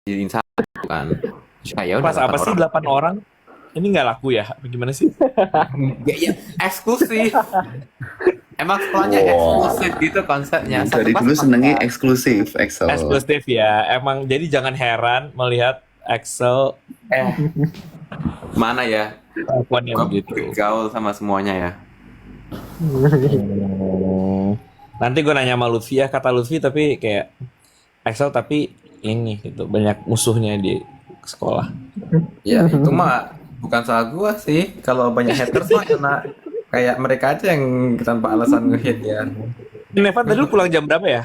jadiin satu kan. Ya udah Pas apa 8 sih orang. 8 orang? Ini nggak laku ya? Gimana sih? Ya, iya, eksklusif. Emang sekolahnya eksklusif gitu konsepnya. Satu Dari kelas dulu 4 senengnya kelas. eksklusif Excel. Eksklusif ya. Emang jadi jangan heran melihat Excel Eh, mana ya? kelakuannya Gue begitu. gaul sama semuanya ya. Nanti gue nanya sama Lutfi ya, kata Lutfi tapi kayak Excel tapi ini gitu banyak musuhnya di sekolah. Ya itu mah bukan salah gua sih. Kalau banyak haters mah karena kayak mereka aja yang tanpa alasan nge-hate ya. Nevan tadi lu pulang jam berapa ya?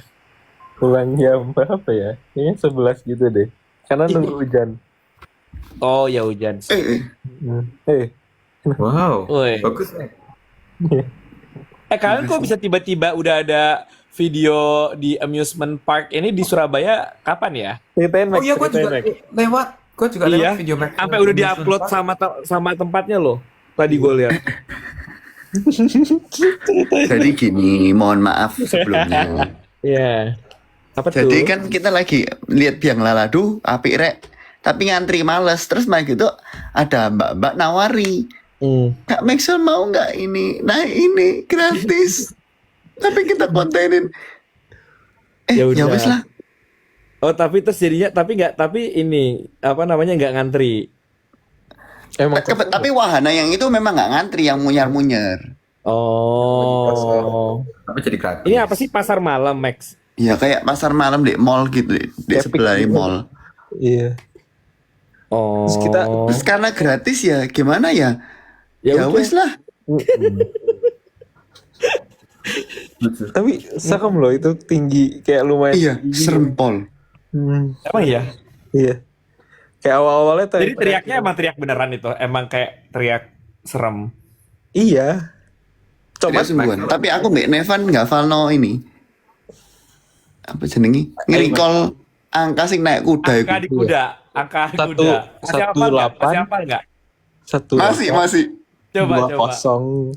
Pulang jam berapa ya? Kayaknya 11 gitu deh. Karena nunggu hujan. Oh ya hujan. Wow, Woi. bagus nih. Kalian kok bisa tiba-tiba udah ada video di amusement park ini di Surabaya kapan ya? Ceritain Oh Max, iya, gua juga ceritain, Max. lewat. Gua juga Iya, lewat video Max. sampai udah diupload sama tempatnya loh. Tadi gue lihat. Jadi gini, mohon maaf sebelumnya. Iya. Apa tuh? Jadi kan kita lagi lihat biang laladu, apik rek. Tapi ngantri males. Terus main gitu ada mbak-mbak nawari. Kak Maxwell mau nggak ini? Nah ini gratis. Tapi kita kontenin. Ya Ya udah. wes lah. Oh tapi terus jadinya tapi ini apa namanya nggak ngantri. Emang Tapi wahana yang itu memang nggak ngantri, yang munyer-munyer. Oh. Tapi jadi gratis. Ini apa sih pasar malam Max? Ya kayak pasar malam di mall gitu, di Epic sebelah gitu. mall. Iya. Oh. Terus kita Terus karena gratis ya gimana ya? Ya Ya udah. wes lah. Tapi serem loh itu tinggi kayak lumayan. Iya, tinggi. serempol. Emang ya? Iya. Kayak awal-awalnya tuh. Jadi teriaknya emang teriak beneran itu, emang kayak teriak serem. Iya. Coba sungguhan. Tapi aku mbak Nevan nggak falno ini. Apa jenengi? Nge-recall angka sing naik kuda itu. Angka di kuda, angka di Satu- kuda. Masih apa nggak? 18. Masih apa nggak? Satu. Masih. Coba. 20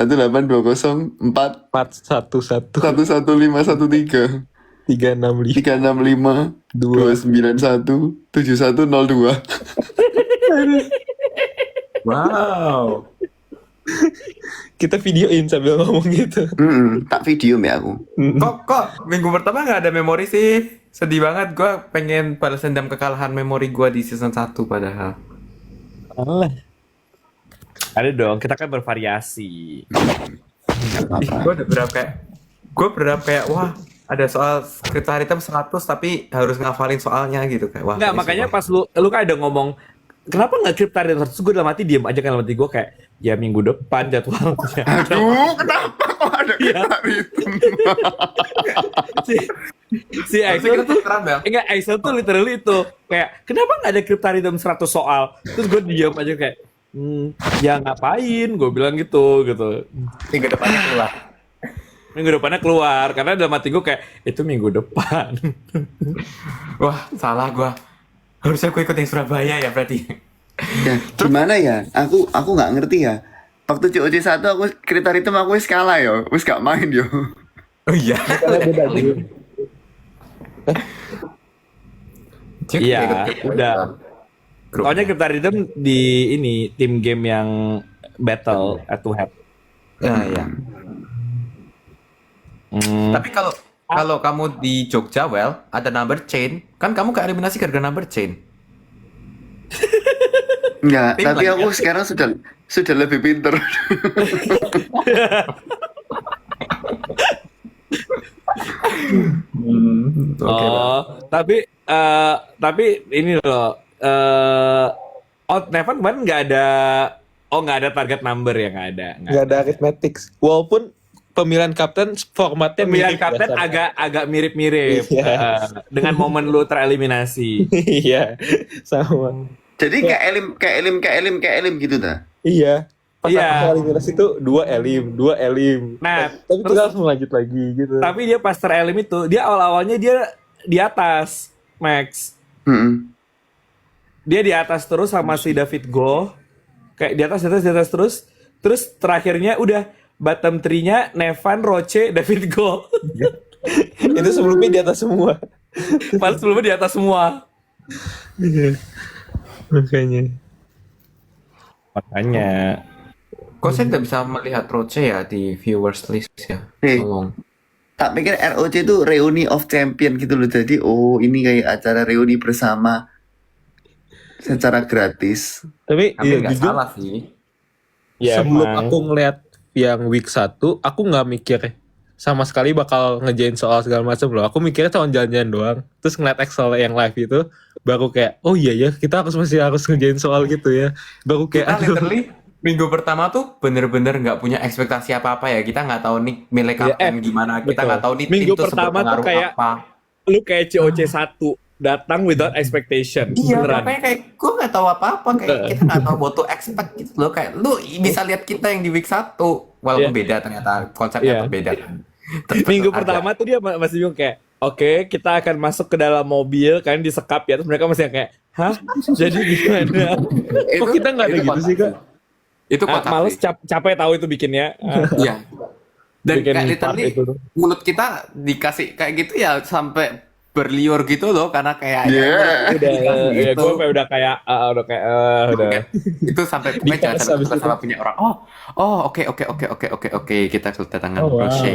1820 4 411 11513 365 365 291 7102. Wow. kita videoin sambil ngomong gitu. Tak video mbak aku. Kok minggu pertama nggak ada memori sih? Sedih banget. Gua pengen balas dendam kekalahan memori gua di season 1 padahal. Alah. Ada dong, kita kan bervariasi. Gue berharap kayak wah ada soal skripta hitam 100 tapi harus ngafalin soalnya gitu kayak wah. Enggak, ini makanya semua. pas lu kan ada ngomong kenapa nggak kriptarian terus gue dalam hati diem aja kan dalam hati gue kayak ya minggu depan jadwalnya. Aduh, kenapa kok ada Iya. itu? si si Tapi Axel kita tuh tuh keren Bel. enggak Axel tuh literally itu kayak kenapa nggak ada kriptarian 100 soal terus gue diem aja kayak ya ngapain gue bilang gitu. Minggu depannya keluar. Minggu depannya keluar karena dalam hati gue kayak itu minggu depan. Wah salah gua. Harusnya gue ikut yang Surabaya ya berarti. Ya, gimana ya? Aku nggak ngerti ya. Waktu COC 1 aku kriteria itu aku wis kalah yo, wis gak main yo. Oh iya. Beda gitu. Cek, Iya, ikut- udah. Grup. Soalnya kriptarian di ini tim game yang battle head to head. Ya, iya. Tapi kalau kamu di Jogja, well, ada number chain, kan kamu keeliminasi gara-gara number chain. Enggak, Tim tapi lagi aku sekarang sudah lebih pinter. Oke, Oh, tapi ini loh. Nevan kemarin nggak ada target number ya nggak ada. Nggak ada arithmetics. Walaupun pemilihan kapten formatnya Pemilihan mirip kapten biasanya. agak mirip-mirip Iya. dengan momen lu tereliminasi. Iya, sama. Jadi kayak elim gitu dah. Iya. Pas Iya. aku eliminasi itu 2 elim. Nah, Tapi terus- kita langsung lanjut lagi gitu. Tapi dia pas terelim itu, dia awal-awalnya dia di atas, Max. Mm-mm. Dia di atas terus sama si David Go. Kayak di atas terus. Terus terakhirnya udah bottom 3-nya Nevan, Roche, David Go. Itu sebelumnya di atas semua. Padahal sebelumnya di atas semua. Makanya. Makanya. Kok saya tidak bisa melihat Roche ya di viewers list ya? Tolong. Tak pikir ROC itu reuni of champion gitu loh. Jadi ini kayak acara reuni bersama secara gratis. Tapi Hampir iya, nggak jujur salah sih. Ya, sebelum emang. aku ngeliat yang week 1, aku nggak mikir sama sekali bakal ngejain soal segala macam loh. Aku mikirnya cuma jalan-jalan doang. Terus ngeliat Excel yang live itu, baru kayak, oh iya ya, kita masih harus ngejain soal gitu ya. Baru kayak, Kita aduh. literally minggu pertama tuh bener-bener nggak punya ekspektasi apa-apa ya. Kita nggak tahu nih milih kapten gimana. Kita betul. nggak tahu nih Minggu tim tuh pertama tuh seberpengaruh kayak- apa. Lu kayak COC 1 datang without expectation. Iya, Beneran. makanya kayak gue nggak tahu apa-apa. Kayak kita nggak tahu what to expect gitu loh. Kayak lu bisa lihat kita yang di week 1. Walaupun Iya. beda ternyata. Konsepnya Iya. berbeda kan. Tetep Minggu ada. pertama tuh dia masih bingung kayak, oke, kita akan masuk ke dalam mobil, kalian disekap ya, terus mereka masih kayak, hah? Jadi gimana? Kok kita nggak ada itu gitu sih, Kak? Itu Ah, kocak males, sih. capek tahu itu bikinnya. Iya. Dan Bikin kayak part literally itu tuh. mulut kita dikasih kayak gitu ya sampai berliur gitu loh karena kayak Iya. Udah, dikasih ya gitu. gue udah kayak, udah. Itu sampai pokoknya Dikasih jangan habis sampai itu. sama punya orang. Oke, kita kedatangan Oh, wow. Roche.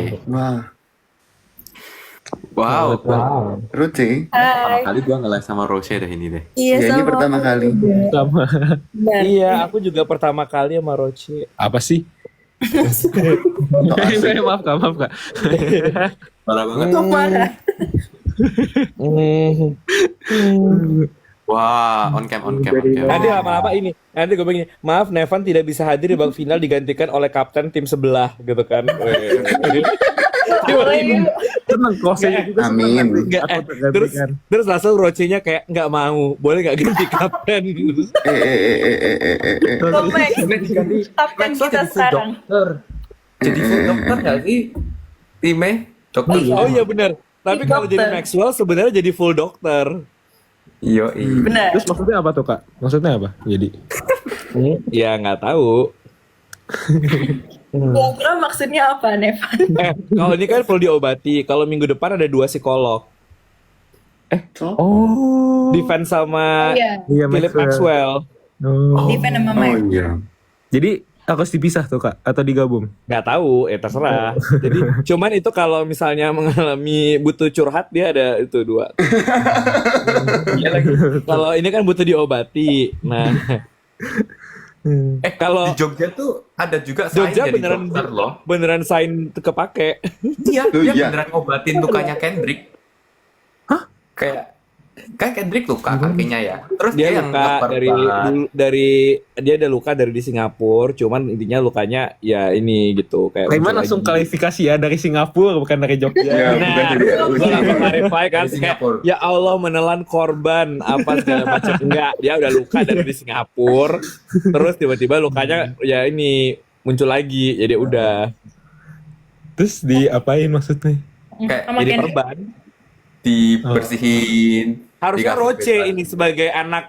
Wah, Wow. Roche. Pertama kali gua nge-live sama Roche deh ini deh. Iya, Ya, ini sama pertama aku kali. juga. Sama. Benar. Iya, aku juga pertama kali sama Roche. Apa sih? maaf Kak. Parah banget. Kok marah? Wah, on cam. Nanti lama-lama ini, nanti gue begini, maaf Nevan tidak bisa hadir di babak final digantikan oleh kapten tim sebelah gitu kan. Tenang, kosnya juga Amin. Enggak, terus langsung Roche-nya kayak nggak mau, boleh nggak ganti kapten gitu. Komeng. Kapten kita sekarang. Jadi full dokter nggak sih? Timnya dokter. Oh iya benar. Tapi Tim kalau jadi dokter. Maxwell sebenarnya jadi full dokter. Iya. Benar. Terus maksudnya apa tuh, Kak? Maksudnya apa? Jadi Ya nggak tahu. Kira maksudnya apa, Nevan? Kalau ini kan perlu diobati. Kalau minggu depan ada 2 psikolog. oh. Defense sama Iya. Iya, Philip Maxwell. Oh. Defend sama Mike. iya. Jadi harus dipisah tuh, Kak, atau digabung? Nggak tahu, terserah. Jadi cuman itu kalau misalnya mengalami butuh curhat dia ada itu 2. Iya lagi. Kalau ini kan butuh diobati. Nah, kalau Di Jogja tuh ada juga sign Jogja jadi beneran dokter loh. beneran sign kepake. Iya, Oh, dia iya. beneran ngobatin lukanya Kendrick. Hah? Kayak kan Kendrick luka kakinya ya. Terus Dia yang luka ngeperban. dia ada luka dari di Singapura, cuman intinya lukanya ya ini gitu kayak Rayman muncul langsung lagi. klarifikasi ya, dari Singapura bukan dari Jogja. Ya, bukan Nah, dari gue langsung clarify kan Dari kayak, Singapura. ya Allah menelan korban apa segala macam. Enggak, dia udah luka dari di Singapura, terus tiba-tiba lukanya ya ini muncul lagi, jadi udah Terus diapain maksudnya? Kayak Sama jadi Kendrick. perban. dibersihin. Harusnya dikasih Roche bebas. ini sebagai anak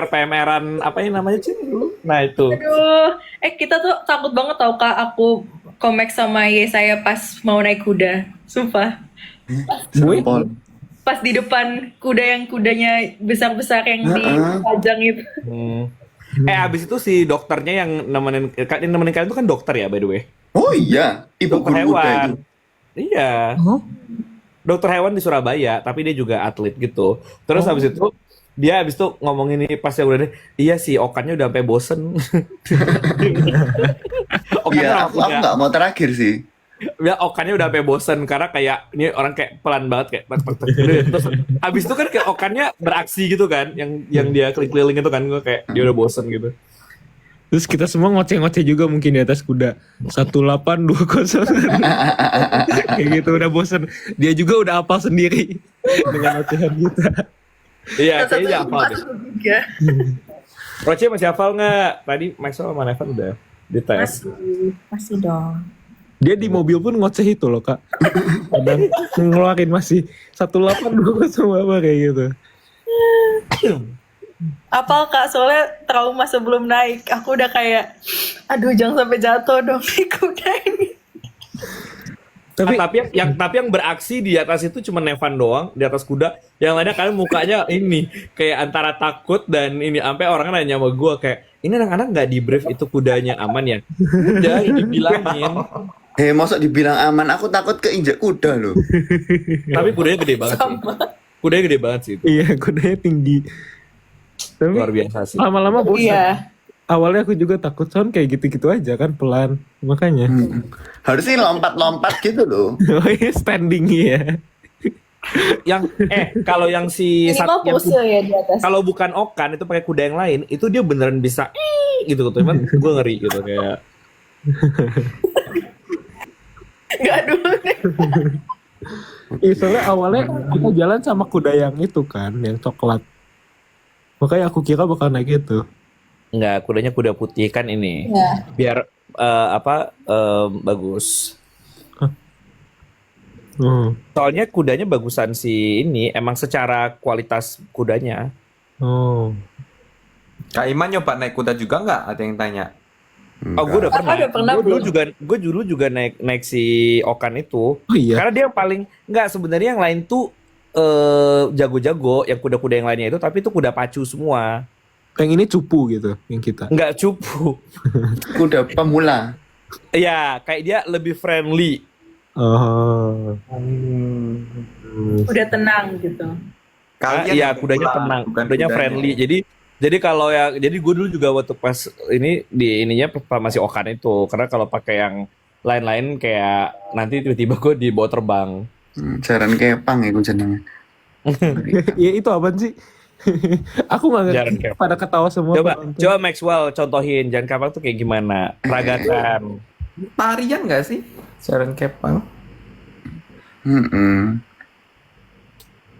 PMR-an apa ini namanya sih dulu? Nah itu. Aduh, kita tuh takut banget tau Kak, aku komik sama Yesaya pas mau naik kuda. Sumpah. Serempol. Pas di depan kuda yang kudanya besar-besar yang dipajang itu. Abis itu si dokternya yang nemenin kalian itu kan dokter ya by the way. Oh iya, ibu Dokter guru muda itu. hewan. Iya. Dokter hewan di Surabaya, tapi dia juga atlet gitu. Terus habis itu dia habis itu ngomong ini pas ya udah iya sih Okannya udah sampai bosen. Iya, aku nggak mau terakhir sih. Ya Okannya udah sampai bosen karena kayak ini orang kayak pelan banget kayak gitu. Terus habis itu kan kayak Okannya beraksi gitu kan, yang dia keliling itu kan gue kayak dia udah bosen gitu. Terus kita semua ngoceh-ngoceh juga mungkin di atas kuda. 1820. Kayak gitu udah bosen. Dia juga udah hafal sendiri dengan ocehan kita. Iya, kayaknya dia hafal deh. Juga. Roche masih hafal nggak? Tadi Maxwell sama Nevan udah dites. Masih dong. Dia di mobil pun ngoceh itu loh, Kak. Kadang ngeluarin masih 1820 sama apa kayak gitu. Apal Kak, soalnya trauma sebelum naik. Aku udah kayak, aduh jangan sampai jatuh dong di kuda ini. Tapi yang beraksi di atas itu cuma Nevan doang di atas kuda. Yang lainnya kalian mukanya ini kayak antara takut dan ini sampai orang nanya sama gue kayak ini anak-anak nggak di brief itu kudanya aman ya? Udah dibilangin. Masa dibilang aman, aku takut keinjak kuda loh. Tapi kudanya gede banget sih. Kudanya gede banget sih. Iya, kudanya tinggi. Tapi Luar biasa sih. lama-lama bosan. Iya. Awalnya aku juga takut sound kayak gitu-gitu aja kan pelan. Makanya. Harusnya lompat-lompat gitu loh. Oh iya, standing ya. Yang kalau yang si Minimal yang pose ya di atas. kalau bukan Okan itu pakai kuda yang lain itu dia beneran bisa gitu tuh. Cuman gue ngeri gitu kayak Nggak dulu deh. Iya, soalnya awalnya kita jalan sama kuda yang itu kan, yang coklat. Makanya aku kira bakal naik itu. enggak, kudanya kuda putih kan ini. Iya. Biar bagus. Soalnya kudanya bagusan si ini emang secara kualitas kudanya. Oh. Kak Iman nyoba naik kuda juga nggak? Ada yang tanya. Oh, gue udah Aku pernah. udah pernah Gue dulu juga naik si Okan itu. Oh iya. Karena dia yang paling enggak sebenarnya yang lain tuh jago-jago, yang kuda-kuda yang lainnya itu tapi itu kuda pacu semua. Yang ini cupu gitu, yang kita. Enggak cupu. Kuda pemula. Iya, kayak dia lebih friendly. Oh. Udah tenang gitu. Iya, yang kudanya pemula, tenang, bukan kudanya friendly. Jadi kalau jadi gue dulu juga waktu pas ini di ininya masih Okan itu, karena kalau pakai yang lain-lain kayak nanti tiba-tiba gue dibawa terbang. Jaran kepang ya gue jenengnya. Iya, itu apaan sih? Aku nggak Jaran ngerti. kepang. Pada ketawa semua. Coba Maxwell contohin jalan kapal tuh kayak gimana? Peragatan. Tarian nggak sih? Jaran kepang.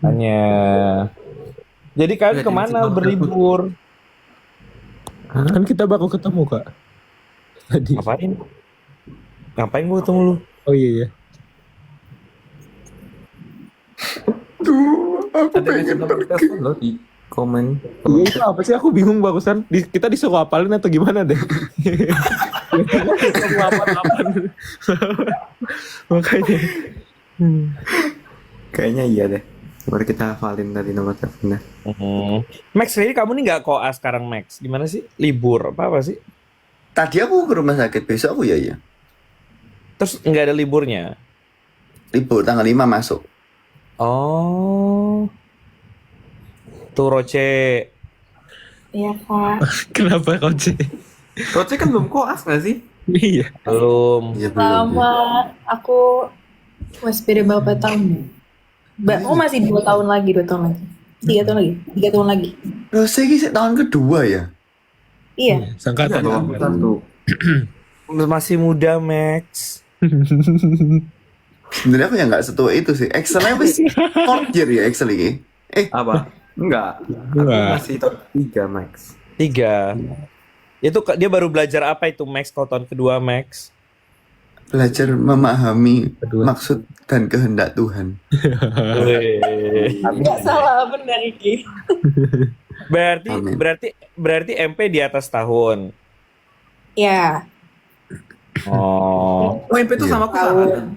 Hanya. Jadi kalian Nggak, kemana jadi berlibur? Kan kita baru ketemu kak. Tadi. Ngapain gue ketemu lu? Oh iya ya. Aku Ada yang pengen nomor pergi. telepon loh di komen. Iya itu apa sih? Aku bingung barusan. Kita disuruh apalin atau gimana deh? Disuruh apal-apal. Makanya. Kayaknya iya deh. Mari kita hafalin tadi nomor teleponnya. Max, jadi kamu nih nggak koas sekarang Max? Gimana sih? Libur apa sih? Tadi aku ke rumah sakit, besok aku ya. Terus nggak ada liburnya? Libur tanggal 5 masuk. Oh. Tuh Roce. Iya kak. Kenapa Roce? Roce kan belum koas nggak sih? Iya. Belum. Ya belum. Lama aku masih beda berapa tahun? Oh masih 2 tahun lagi, 2 tahun lagi. 3 tahun lagi, 3 tahun lagi. Rose ini tahun kedua ya. Iya. Sangkatan. Iya, dong, satu. Masih muda Max. Sebenarnya aku yang nggak setua itu sih. Excel-nya wis fourth year ya Excel ini. Apa? Enggak. Aku Enggak. masih tahun 3 Max. 3. Itu dia baru belajar apa itu Max kalau tahun kedua Max? Belajar memahami Kedua. maksud dan kehendak Tuhan. Nggak salah benar Iki. Amin. berarti MP di atas tahun. Ya. Oh. Oh, MP itu sama aku Tahu. sama.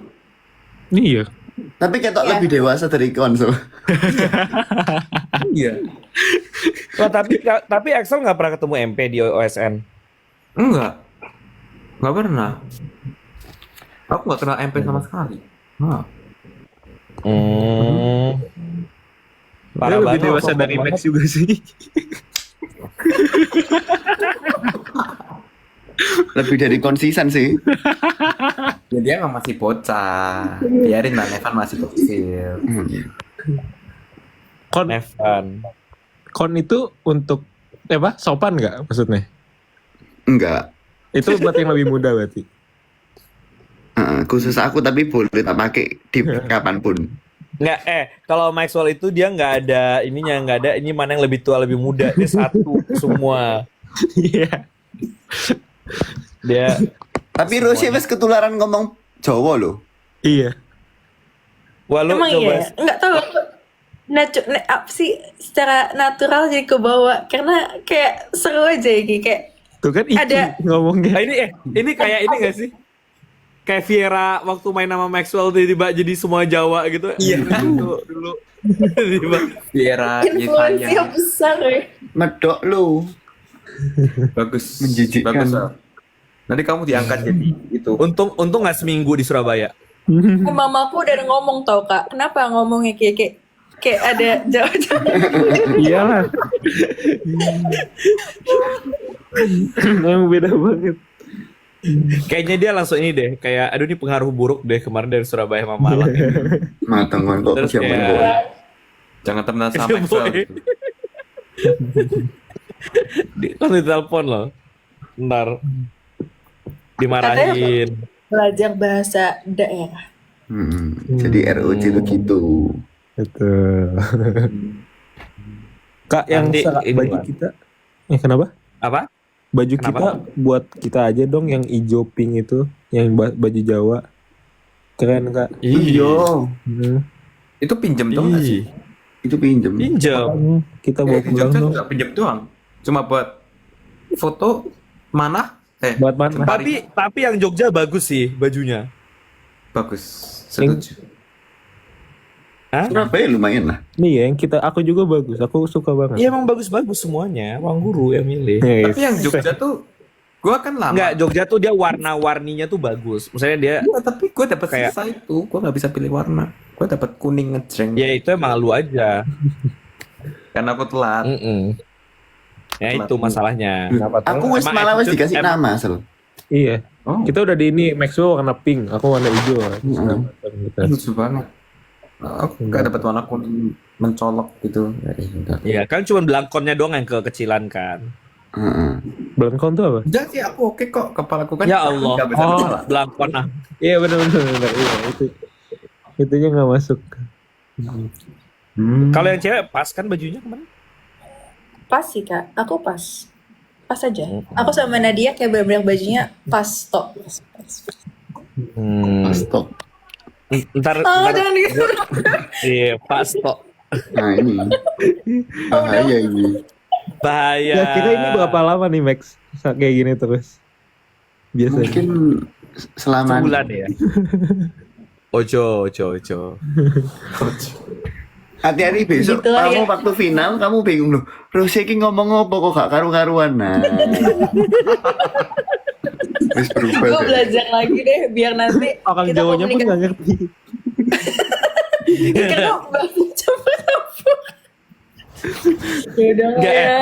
Iya. Tapi ketok Iya. lebih dewasa dari konsol. Iya. Wah, tapi Axel nggak pernah ketemu MP di OSN. Enggak. Enggak pernah. Aku nggak kenal MP sama sekali. Nah. Dia lebih dewasa sombong dari banget. Max juga sih. Lebih dari konsisten sih. Ya dia emang masih bocah. Biarin lah, Evan masih kecil. Kon, Evan. kon itu untuk apa? Sopan nggak maksudnya? Enggak. Itu buat yang lebih muda berarti. Khusus aku tapi boleh tak pakai di kapanpun. Nggak, kalau Maxwell itu dia nggak ada ininya, nggak ada ini mana yang lebih tua lebih muda, dia satu semua. Iya. Dia Tapi Rosie wes ketularan ngomong Jawa loh. Iya. wah lu Emang coba iya. Enggak tahu. Apa sih secara natural jadi kebawa karena kayak seru aja Iki kayak Tuh kan Iki Ada. ngomongnya. ini kayak ini nggak sih? kayak Viera waktu main sama Maxwell tiba-tiba jadi semua Jawa gitu. Iya. Dulu. Tiba-tiba. Viera, Influensinya Yesaya. besar ya. Medok lu. Bagus. Menjijikkan. Bagus. Al. Nanti kamu diangkat jadi itu. Untung nggak seminggu di Surabaya. Mamaku udah ngomong tau kak, kenapa ngomongnya kayak ada Jawa-Jawa. Iyalah. Emang beda banget. Kayaknya dia langsung ini deh, kayak aduh ini pengaruh buruk deh kemarin dari Surabaya sama Malang. Matang man kok Terus siapa kayak- boy. Jangan temenan sama Boy. Maxwell. Langsung ditelepon loh. Ntar dimarahin. Belajar bahasa daerah. Jadi ROC itu gitu. Betul. Kak, yang Nanti ini baju lah. kita. Kenapa? Apa? Baju Kenapa? kita buat kita aja dong yang ijo pink itu, yang baju Jawa. Keren, Kak. Iya. Hmm. Itu pinjem dong nggak sih? Itu pinjem. Pinjam. Makanya kita bawa Di pulang Jogja dong. juga pinjem doang. Cuma buat foto mana? Buat mana? Tapi yang Jogja bagus sih bajunya. Bagus. Setuju. Hah? Surabaya lumayan lah. Nih ya, yang aku juga bagus. Aku suka banget. Iya emang bagus-bagus semuanya. Ruang guru yang milih. Tapi yang Jogja tuh gua kan lama. Enggak, Jogja tuh dia warna-warninya tuh bagus. Maksudnya dia Iya, tapi gua dapat Kayak- sisa itu. Gua nggak bisa pilih warna. Gua dapat kuning ngejreng. ya itu emang lu aja. Karena aku telat. Ya itu masalahnya. Aku wis Emang malah wis attitude- dikasih emang- nama asal. Iya. Oh, Kita udah di ini Maxwell warna pink, aku warna hijau. Gitu. lucu banget. Aku nggak dapat warna kuning mencolok gitu. Ya, udah. Iya, kan cuma belangkonnya doang yang kekecilan kan. Heeh. Belangkon tuh apa? Udah sih aku oke kok. Kepalaku kan Ya Allah. nggak bisa kepala. Belangkon ah. Iya benar. Iya itu. Itunya nggak masuk. Kalau yang cewek pas kan bajunya kemana? Pas sih kak, aku pas. Pas aja. Aku sama Nadia kayak bener-bener bajunya pas tok. Stop. Ntar, Oh, ntar jangan gitu. iya pas kok. Nah ini. Bahaya ini. Bahaya. Kira-kira ini berapa lama nih Max? Kayak gini terus. Biasanya. Mungkin selama Sebulan ya. Ojo. hati-hati besok Gitu lah kamu ya. waktu final kamu bingung loh. Rose iki ngomong apa kok gak karu-karuan nah. Wis berubah. Gue deh. belajar lagi deh biar nanti Orang kita Jawanya pun komunikasi. nggak ngerti. Karena bahasa campur-campur. Ya udah lah Enggak, ya.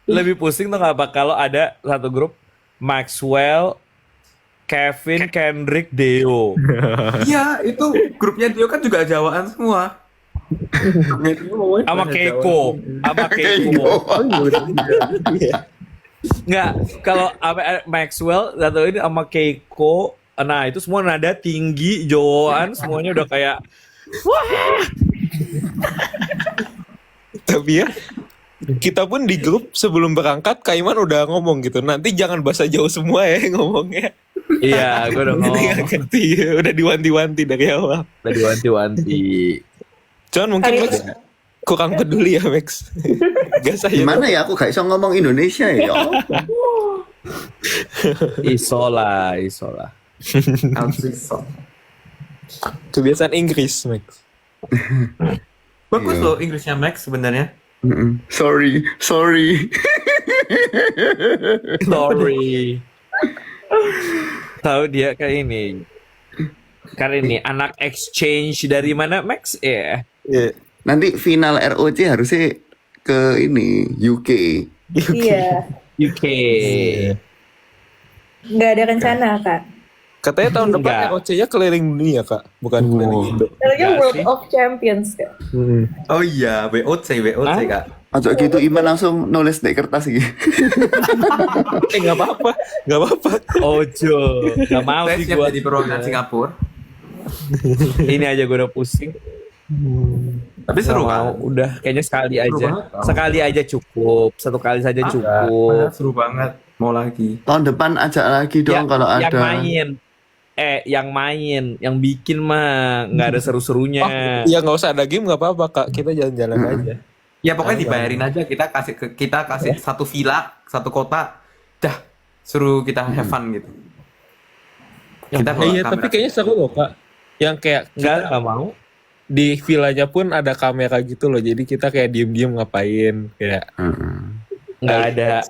lebih pusing tuh nggak apa kalau ada satu grup Maxwell, Kevin, Kendrick, Deo. Iya, itu grupnya Dio kan juga Jawaan semua. Sama Keiko. Nggak, kalau Maxwell atau ini sama Keiko, nah itu semua nada tinggi, Jawaan, semuanya udah kayak Tapi ya, kita pun di grup sebelum berangkat, Kaiman udah ngomong gitu. Nanti jangan bahasa jauh semua ya ngomongnya. iya, gue udah Nanti ngomong, nggak ngerti, udah diwanti-wanti dari awal. udah diwanti-wanti. Cuman mungkin Hari Max kurang peduli ya Max. Gak saya. Gimana ya aku gak bisa ngomong Indonesia ya. Isola. Alsiso. Kebiasaan Inggris Max. Bagus Iya. loh Inggrisnya Max sebenarnya. Sorry. Sorry. Tahu dia kayak ini. Karena ini anak exchange dari mana Max? Iya. Nanti final ROC harusnya ke ini UK. Iya. UK. Nggak ada rencana kak. Katanya tahun depan Enggak. ROC-nya keliling dunia kak, bukan keliling Indo. Caranya Nggak World sih. of Champions kak. Oh iya, WOC Hah? Kak. Atau gitu Iman langsung nulis di kertas gitu. Nggak apa-apa. Ojo. Gak mau Saya sih siap gua. jadi perwakilan Singapura. Ini aja gue udah pusing. Tapi seru Nggak mau. kan? Udah kayaknya sekali Seru aja. banget, tau. Sekali aja cukup. Satu kali saja cukup. Seru banget. Mau lagi. Tahun depan ajak lagi dong kalau yang ada. main, yang bikin mah nggak ada seru-serunya. Ya nggak usah ada game nggak apa-apa kak, kita jalan-jalan aja. Ya pokoknya dibayarin aja, kita kasih satu villa, satu kota. Dah, suruh kita have fun gitu. Kita bawa Iya, kamera. tapi kayaknya seru loh, Kak. Yang kayak Nggak mau. di villanya pun ada kamera gitu loh. Jadi kita kayak diem-diem ngapain kayak Nggak ada.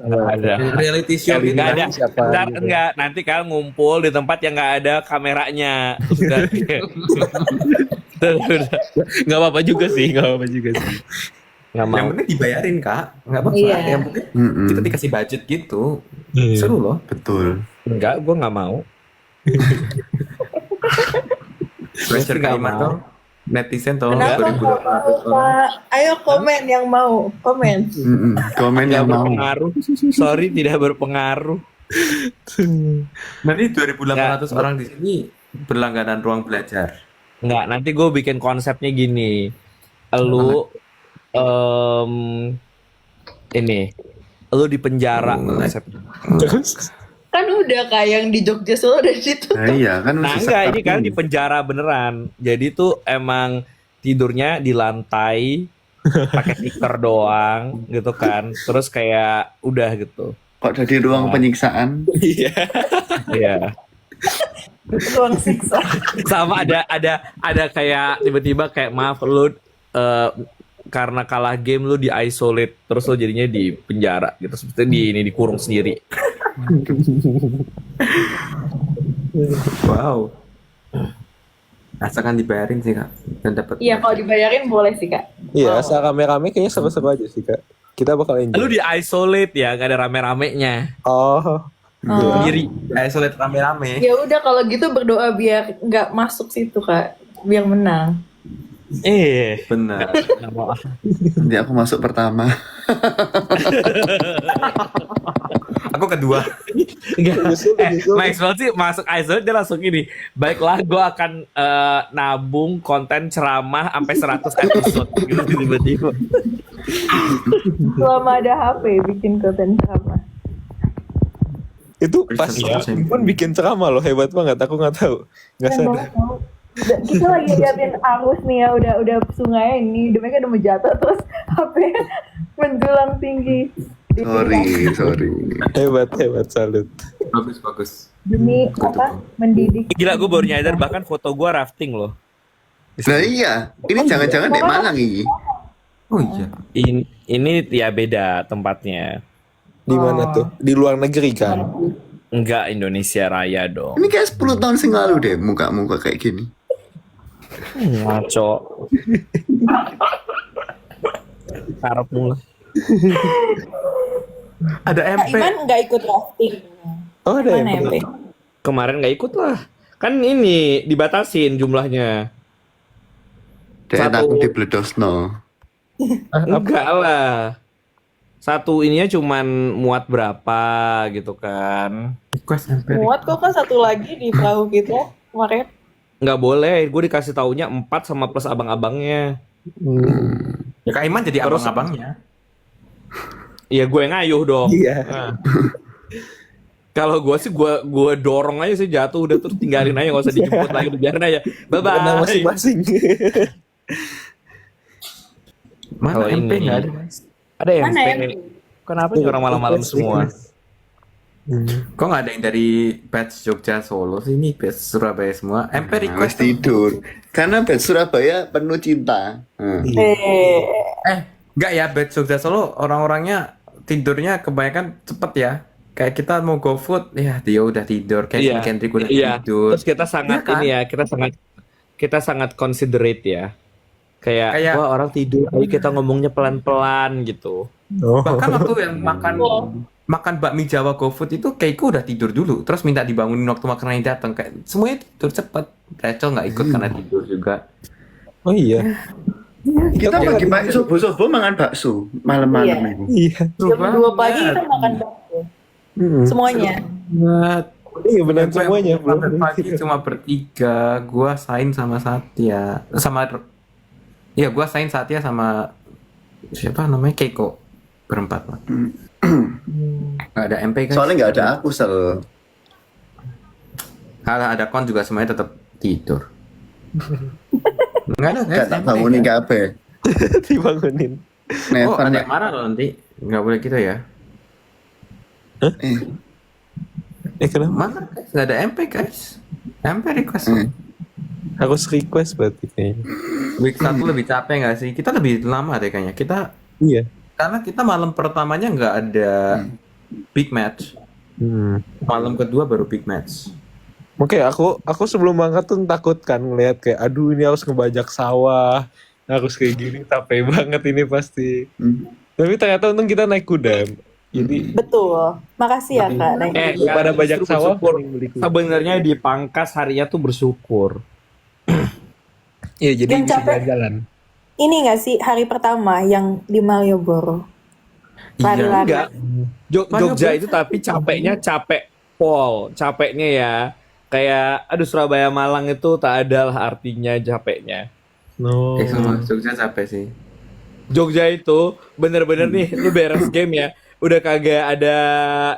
Reality show gitu Nggak kan. ada. siapa Ntar, gitu. enggak, nanti kalian ngumpul di tempat yang nggak ada kameranya. Terus udah, udah. Nggak apa-apa juga sih, nggak apa-apa juga sih. Nggak mau. Yang penting dibayarin kak, nggak apa-apa. Iya. Yang penting kita dikasih budget gitu. Iya. Seru loh. Betul. Enggak, gue nggak mau. Pressure nggak Kak Iman mau. tuh. Netizen tuh. Kenapa 2.800 nggak mau, orang. Pak? Ayo komen yang mau, komen. Komen Nggak yang mau. berpengaruh. Sorry, tidak berpengaruh. Nanti 2.800 Nggak. orang di sini berlangganan ruang belajar. Nggak, nanti gue bikin konsepnya gini. Lu ini, lu di penjara konsepnya. Terus Kan udah kayak yang di Jogja Solo dari situ. Nah iya kan Nah susah enggak, ini tapi- kan di penjara beneran. Jadi tuh emang tidurnya di lantai, pakai tikar doang gitu kan. Terus kayak udah gitu. Kok dari ruang penyiksaan? Iya. Ruang siksa. Sama ada kayak tiba-tiba kayak maaf lu karena kalah game lu di isolate, terus lu jadinya di penjara gitu. Seperti dikurung sendiri. Wow. Asalkan dibayarin sih kak dan dapat. Iya, kalau dibayarin boleh sih, Kak. iya, asal rame-rame kayaknya seru-seru aja sih, Kak. Kita bakal Lu enjoy. di isolate ya, gak ada rame-ramenya. Oh. Oh. Sendiri. Isolate rame-rame. Ya udah kalau gitu berdoa biar nggak masuk situ, Kak. Biar menang. Benar. Nggak mau. Nanti aku masuk pertama. Aku kedua. Maxwell sih masuk isolate dia langsung gini. Baiklah, gue akan nabung konten ceramah sampai 100 episode gitu tiba-tiba. Selama ada HP bikin konten sama. Itu pas pun bikin ceramah loh, hebat banget. Aku nggak tahu, nggak sadar. Kita lagi liatin arus nih ya, udah sungai ini, mereka udah mau jatuh terus HP menjulang tinggi. Sorry. Hebat, salut. Bagus. Demi apa? Mendidik. Gila, gue baru nyadar bahkan foto gue rafting loh. Nah iya, ini jangan-jangan di Malang ini. Oh iya. Ini ya beda tempatnya. Di mana tuh? Di luar negeri kan? Enggak, Indonesia Raya dong. Ini kayak 10 tahun yang lalu deh muka-muka kayak gini. Ngaco. Karepmu lah. Ada Kak MP. Iman nggak ikut rafting. Oh, ada Mana yang MP? Kemarin nggak ikut lah. Kan ini dibatasin jumlahnya. Dia Satu. takut dibledosno. Enggak lah. Satu ininya cuman muat berapa gitu kan. Request MP. Muat kok kan satu lagi di perahu kita kemarin. Nggak boleh, gue dikasih taunya 4 sama plus abang-abangnya. Ya Kak Iman jadi Terus- abang-abangnya. Iya, gue ngayuh dong. Iya. Nah. Kalau gue sih gue dorong aja sih jatuh udah terus tinggalin aja, nggak usah dijemput lagi, biarin aja. Bye Karena bye. masing-masing. Mana Kalau MP ini- nggak ada guys. Ada yang Mana ya? Kenapa nih orang malam-malam semua? Kok nggak ada yang dari batch Jogja Solo sih? Ini batch Surabaya semua. MP Nah, request tidur. Karena bed Surabaya penuh cinta. Nggak ya, batch Jogja Solo orang-orangnya tidurnya kebanyakan cepet ya. Kayak kita mau go food, ya dia udah tidur. Kevin Kendrick udah tidur. Terus kita sangat Iya kan? ini ya, kita sangat considerate ya. Kayak wah orang tidur, ayo kita ngomongnya pelan-pelan gitu. Bahkan waktu yang makan bakmi Jawa GoFood itu Keiko udah tidur dulu, terus minta dibangunin waktu makanannya datang. Kayak semuanya tidur cepet. Rachel nggak ikut karena tidur juga. Oh iya. Kita pagi-pagi subuh-subuh makan bakso malam-malam Iya. ini. Iya. Jam 2 pagi kita makan bakso. Semuanya. Banget. Iya benar semuanya. Sampai pagi cuma bertiga, gua Sain sama Satya, iya gua Sain Satya sama siapa namanya Keiko, berempat lah. Nggak ada MP kan? Soalnya nggak ada aku sel. Kalau ada kon juga semuanya tetap tidur. Nggak ada guys. Gak tak bangunin kabeh. Dibangunin. Oh, Never ada Mbak. yang marah loh nanti. Nggak boleh gitu ya. Eh, Kenapa? Mana guys? Nggak ada MP guys. MP request. Bang. Harus request berarti kayaknya. Week 1 lebih capek nggak sih? Kita lebih lama deh kayaknya. Iya. Karena kita malam pertamanya nggak ada big match. Malam kedua baru big match. Oke, aku sebelum berangkat tuh takut kan ngeliat kayak aduh ini harus ngebajak sawah, harus kayak gini, capek banget ini pasti. Tapi ternyata untung kita naik kuda. Jadi Betul. Makasih ya Kak. daripada bajak justru sawah bersyukur. mending beli kuda. Sebenarnya di pangkas harinya tuh bersyukur. Iya, jadi Yang bisa capek. jalan. Ini nggak sih hari pertama yang di Malioboro? Iya. Lari-lari. Enggak. Jogja itu tapi capeknya capek pol, capeknya ya. Kayak aduh Surabaya Malang itu tak ada lah artinya capeknya. No. Sama Jogja capek sih. Jogja itu bener-bener nih lu beres game ya, udah kagak ada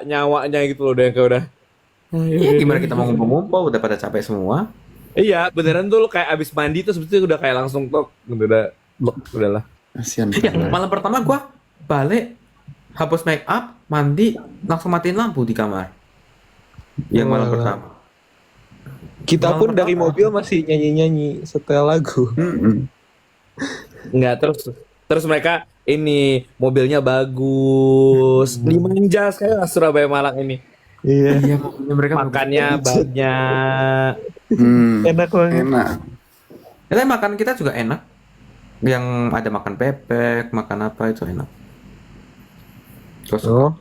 nyawanya gitu loh, udah kayak udah. Iya, gimana kita mau ngumpul-ngumpul udah pada capek semua. Iya, beneran tuh lu kayak abis mandi terus itu udah kayak langsung tok, udahlah. Kasihan Iya, banget. malam pertama gua balik hapus make up, mandi, langsung matiin lampu di kamar. Yang malam Wah. pertama. Kita Malam pun dari pertama. mobil masih nyanyi-nyanyi setel lagu. Enggak, terus mereka ini mobilnya bagus, dimanja sekali lah Surabaya Malang ini. Iya. Iya, pokoknya mereka Makannya banyak. Enak banget. Enak. Tapi makan kita juga enak. Yang ada makan bebek, makan apa itu enak. Terus Oh.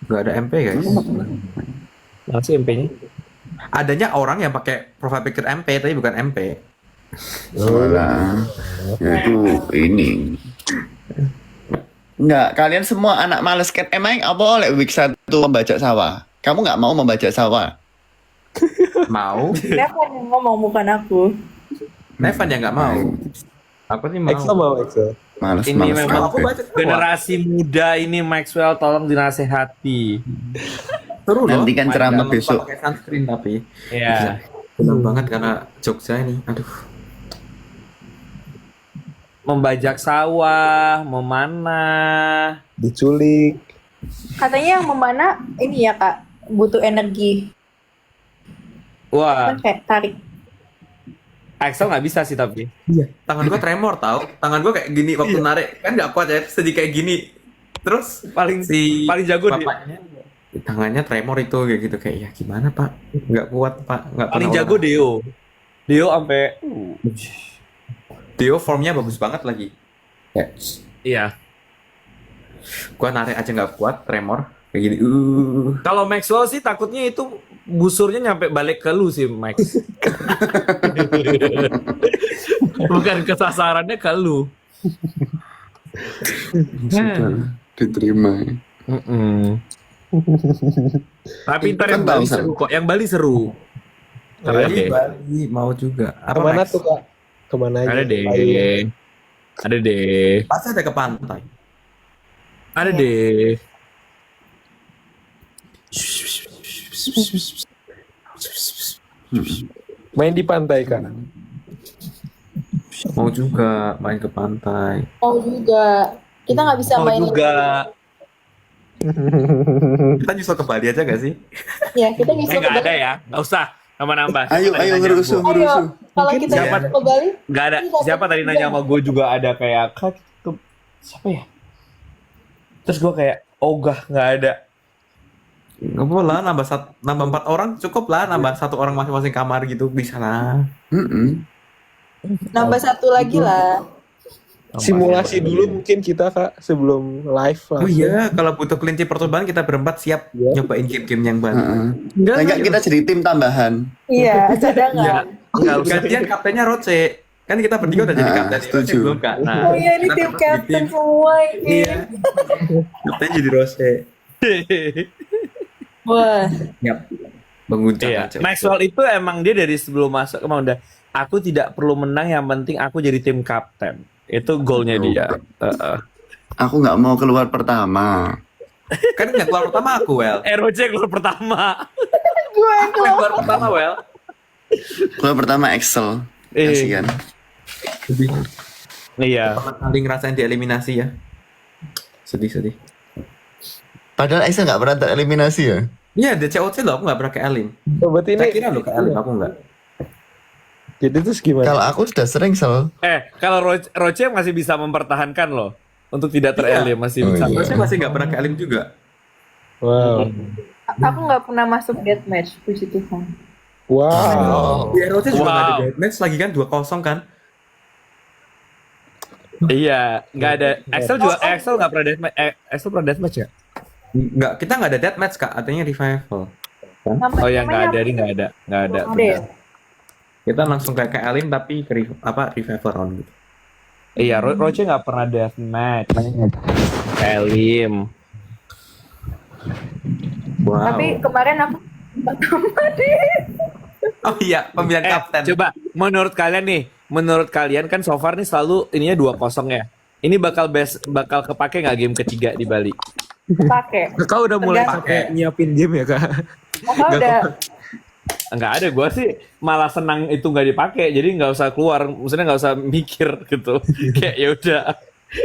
nggak ada MP guys. Masih MP-nya? Adanya orang yang pakai profile picture MP tapi bukan MP. Soalnya ya itu ini. Enggak, kalian semua anak males kan emang apa oleh week 1 membajak sawah? Kamu nggak mau membajak sawah? Mau? Nevan yang ngomong bukan aku. Nevan ya nggak mau. Aku sih mau. Excel mau Excel. Males Ini males memang Aku banget. baca Generasi muda ini Maxwell tolong dinasehati. seru loh. Nanti kan ceramah Jangan lupa besok. pakai sunscreen tapi. Ya. Benar banget karena Jogja ini. Aduh. Membajak sawah, memanah. Diculik. Katanya yang memanah ini ya Kak, butuh energi. Wah, Kan kayak tarik. Axel nggak bisa sih tapi. Iya. Tangan gua tremor tau. Tangan gua kayak gini waktu narik kan nggak kuat ya. Sedih kayak gini. Terus Paling paling jago dia. bapaknya tangannya tremor itu kayak gitu kayak ya gimana pak nggak kuat pak nggak Paling pernah jago orang. Deo. Deo sampai Deo formnya bagus banget lagi ya iya. gua narik aja nggak kuat tremor kayak gini Kalau Maxwell sih takutnya itu busurnya nyampe balik ke lu sih, Max. Bukan kesasarannya ke lu. Sudah diterima. Tapi ntar Kan yang Bali tahu, seru kok. Yang Bali seru. Ntar Iya. ada deh. Bali mau juga apa Kemana Max? tuh Kak? Kemana aja? Ada deh. Ada deh. pasti ada ke pantai Ada deh. Main di pantai Kak. mau juga main ke pantai Oh juga. Kita nggak bisa Mau main. juga. kita nyusul ke Bali aja gak sih Ya kita bisa Nggak ke ada Bali. ya. Nggak usah. Nambah-nambah. Ayo Siapa tadi ayo nanya ngerusuh gua? ngerusuh. Kalau Mungkin kita siapa? bisa ke Bali, Nggak ada. Siapa tadi nanya sama gue juga ada kayak Kak, itu siapa ya? Terus gue kayak ogah nggak ada. nggak boleh lah nambah 4 orang cukup lah nambah 1 orang masing-masing kamar gitu bisa lah nambah satu lagi lah. Simulasi dulu mungkin kita Kak sebelum live lah. oh iya kalau butuh kelinci percobaan kita berempat siap Iya. nyobain game-game yang baru Heeh. enggak Enggak kita jadi tim tambahan. Iya, Iya. cadangan. Nggak usah. Gantian kaptennya Roce. Kan kita bertiga udah jadi Nah, kapten. setuju. Roce belum Kak. Nah, Oh iya, ini kita tim tetap di captain tim. semua ini. Iya. Kapten jadi Roce. Wah, Siap. Menguncang Iya. aja. Maxwell itu emang dia dari sebelum masuk emang udah aku tidak perlu menang yang penting aku jadi tim kapten. Itu goalnya dia. Aku nggak mau keluar pertama. Kan yang keluar pertama aku, Well. ROC keluar pertama. gue yang Yang keluar pertama, Well. Keluar pertama Excel. Kasihan. Iya. Pertama kali ngerasain dieliminasi ya. Sedih-sedih. Padahal Excel nggak pernah tereliminasi ya. Iya, DCOC loh, aku nggak pernah ke Elim. Oh, berarti Saya ini kira lo ke Elim, aku nggak. jadi terus gimana? Kalau aku sudah sering sel. Kalau Roche masih bisa mempertahankan loh untuk tidak terelim masih Oh, bisa. iya. Saya masih nggak pernah ke Elim juga. Wow. Aku nggak pernah masuk deathmatch, puji Tuhan. Wow. Di ROC juga nggak ada Wow. deathmatch lagi kan 2-0 kan? Iya, nggak ada. Excel nggak pernah deathmatch. Excel pernah deathmatch ya? Nggak, kita nggak ada deathmatch kak, artinya revival. Oh ya nggak ada, ini nggak ada. Ada ya? benar. Kita langsung kayak ke Elim tapi ke revival round gitu. Iya, Roche nggak pernah deathmatch. Elim. Wow. Tapi kemarin aku pertama deh. Oh iya, pemilihan kapten. Coba menurut kalian kan so far nih selalu ininya 2-0 ya. Ini bakal kepake nggak game ketiga di Bali? Pakai. Kakak udah mulai Tergantung. pakai nyiapin game ya kak? Kakak udah Enggak ada, gue sih malah senang itu nggak dipakai, jadi nggak usah keluar, maksudnya nggak usah mikir gitu. Kayak ya udah,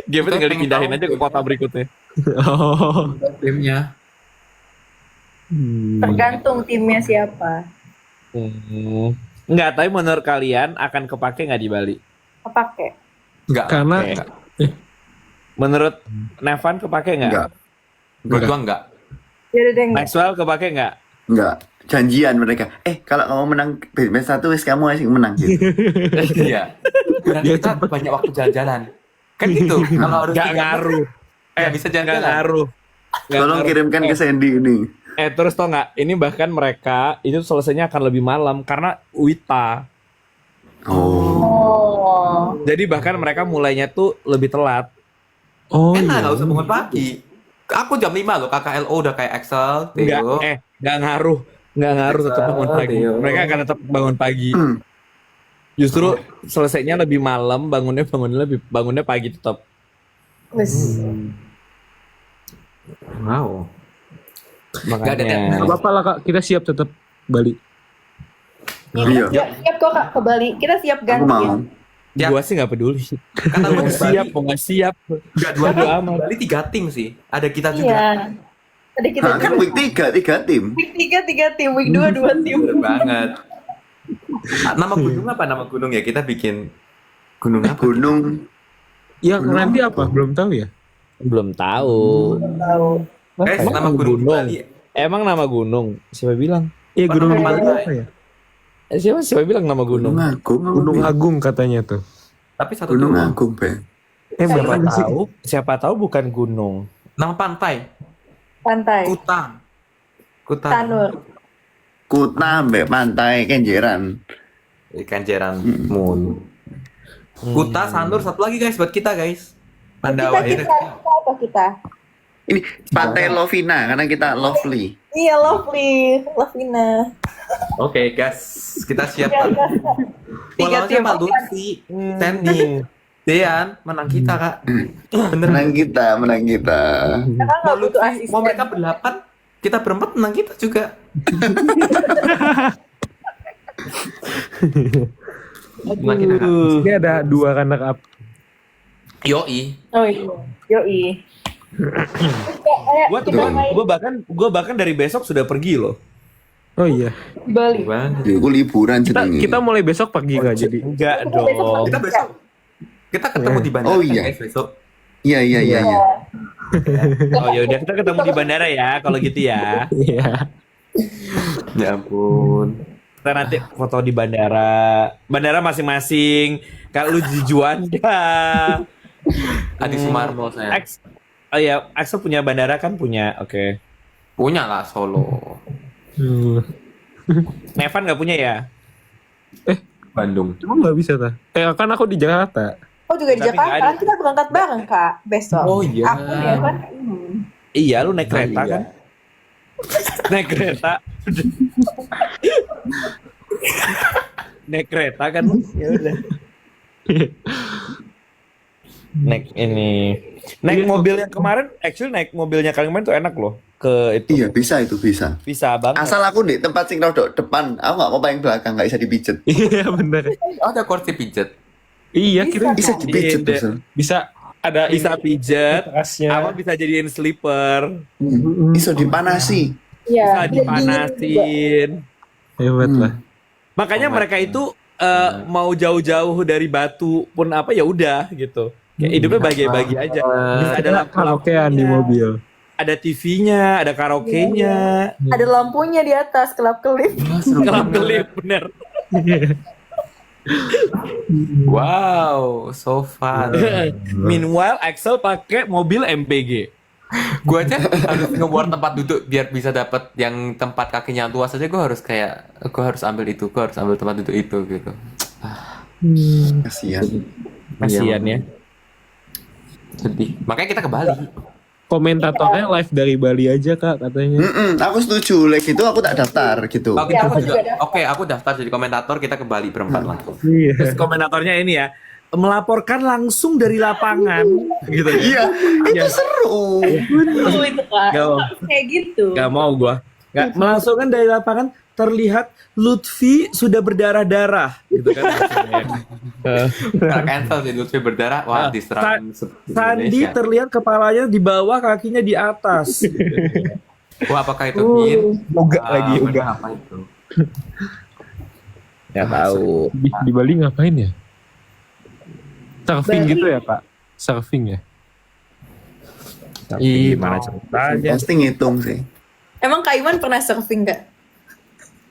game tinggal dipindahin aja ke kota berikutnya. Oh. Timnya. tergantung timnya siapa. Enggak, tapi menurut kalian akan kepake nggak di Bali? Pakai. Enggak. Karena Oke. Menurut Nevan kepake nggak? Enggak. Menurut gua enggak. Ya udah deh. Nggak. Maxwell kepake nggak? Enggak. Janjian mereka. Kalau kamu menang match 1 wis kamu asing menang gitu. Iya. Karena kita banyak waktu jalan-jalan. Kan gitu. Kalau harus Nggak 3 ngaruh. nggak bisa Nggak jalan-jalan. ngaruh. Nggak Tolong ngaruh. kirimkan ke Sandy ini. Terus tau nggak? Ini bahkan mereka itu selesainya akan lebih malam karena Wita. Oh. Oh. Jadi bahkan mereka mulainya tuh lebih telat. oh Enak, iya. nggak usah bangun pagi. Aku jam 5 loh, KKLO udah kayak Excel, Nggak, Theo. nggak ngaruh. Nggak ngaruh tetap bangun pagi. Theo. Mereka akan tetap bangun pagi. Hmm. Justru selesainya lebih malam, bangunnya pagi tetap. Wes. Wow. Nggak ada Makanya. deadline. Gak apa-apa lah kak, kita siap tetap Bali. Iya. Siap kok Kak ke Bali. Kita siap Aku ganti. mau. Ya. Gua sih nggak peduli. Kata lu Mau siap, mau nggak siap. Enggak Bodo amat. Bali 3 tim sih. Ada kita juga. Iya. Ada kita Nah, kan juga. week 3 tim. Week 3 tim, week 2 tim. Bener banget. Nama gunung apa nama gunung ya? Kita bikin gunung apa? Gunung. Yang nanti apa? Belum tahu ya? Belum tahu. Tahu. Guys, nama gunung di Bali. Emang nama gunung? Siapa bilang? Iya Gunung Pantai. Bali apa ya? Siapa bilang nama gunung? Gunung Agung. Gunung Agung katanya tuh. Tapi satu Gunung doang. Agung, Bang. Siapa Berapa sih? tahu? Siapa tahu bukan gunung. Nama pantai. Pantai. Kutang. Kutang. Sanur. Kuta mbek pantai Kenjeran. Ikan Jeran Moon. Kuta, Sanur, satu lagi guys buat kita guys. Pandawa Kita itu. apa kita? Ini pantai Lovina karena kita lovely. Iya, lovely. Lovina. Oke guys, kita siap. Tiga Walau tim. Pak Lutfi, Sandy, Dean, menang kita kak. Bener. Menang kita. Karena nggak Mau butuh Lutfi, asisten. mau mereka berlapan, kita berempat menang kita juga. Menang kita kak. Ini ada 2 anak up. Yoi. Oh iya. Yoi. Gua bahkan dari besok sudah pergi loh. Oh iya. Di Bali. Gimana? Aku liburan jenenge. Kita mulai besok pagi nggak jadi? Enggak dong. Kita besok. Kita ketemu di bandara Oh, iya. guys besok. Iya. Oh ya udah kita ketemu di bandara ya kalau gitu ya. Iya. Ya ampun. Kita nanti foto di bandara. Bandara masing-masing. Kalau lu di Juanda. Adi Sumarmo saya. Oh ya, Axel punya bandara kan punya. Oke. Punya lah Solo. Nevan nggak punya ya? Bandung. Cuma nggak bisa ta? Kan aku di Jakarta. Oh juga di Tapi Jakarta. nggak ada. Kan kita berangkat bareng Kak besok. Oh, iya. Aku ya kan. Iya, lu naik kereta iya. kan? Naik kereta. Naik kereta kan? Ya udah. Naik ini. Naik mobil yang kemarin, actually naik mobilnya kalian tuh enak loh. Ke itu. Iya, bisa itu bisa. Bisa banget. Asal aku di tempat sing rodok depan, aku nggak mau paling belakang, nggak bisa dipijet. Iya bener. Oh, ada kursi pijet. Iya kita Bisa dipijet Iya, tuh. Sel. bisa ada Bisa pijet, tasnya. apa bisa jadiin sleeper. Bisa dipanasi. Iya. bisa dipanasin. Hebat lah. Makanya Oh, mereka itu mau jauh-jauh dari batu pun apa ya udah gitu. Kayak hidupnya bagi-bagi aja. Bisa ada Ada karaokean di mobil. ada TV-nya, ada karaoke-nya, Ada lampunya di atas, kelap-kelip. kelap kelip bener. Wow, so fun. Meanwhile Axel pakai mobil MPG. Gue aja harus ngebuat tempat duduk biar bisa dapat yang tempat kakinya luas aja. Gue harus ambil itu, gue harus ambil tempat duduk itu gitu. Kasihan. Kasian ya. Sedih. Makanya kita ke Bali. Komentatornya live dari Bali aja kak katanya. Aku setuju, like itu aku tak daftar gitu. Oh, Ya, kita aku juga. juga daftar. Oke, aku daftar jadi komentator. Kita ke Bali berempat langsung. Iya. Terus komentatornya ini ya, melaporkan langsung dari lapangan gitu ya. Iya, itu seru. Betul itu Kak. Gak mau. Kayak gitu. Gak mau gua. Gak melangsungkan dari lapangan terlihat Lutfi sudah berdarah-darah gitu kan. Kita cancel sih Lutfi berdarah. Wah, diserang Sandi Indonesia. terlihat kepalanya di bawah, kakinya di atas. Wah, apakah itu Min? Uga lagi, bener uga. apa itu? Ya tahu. Di Bali ngapain ya? Surfing Bali. gitu ya kak? Surfing ya? Tapi gimana ceritanya? Pasti ngitung sih. Emang Kak Iman pernah surfing nggak?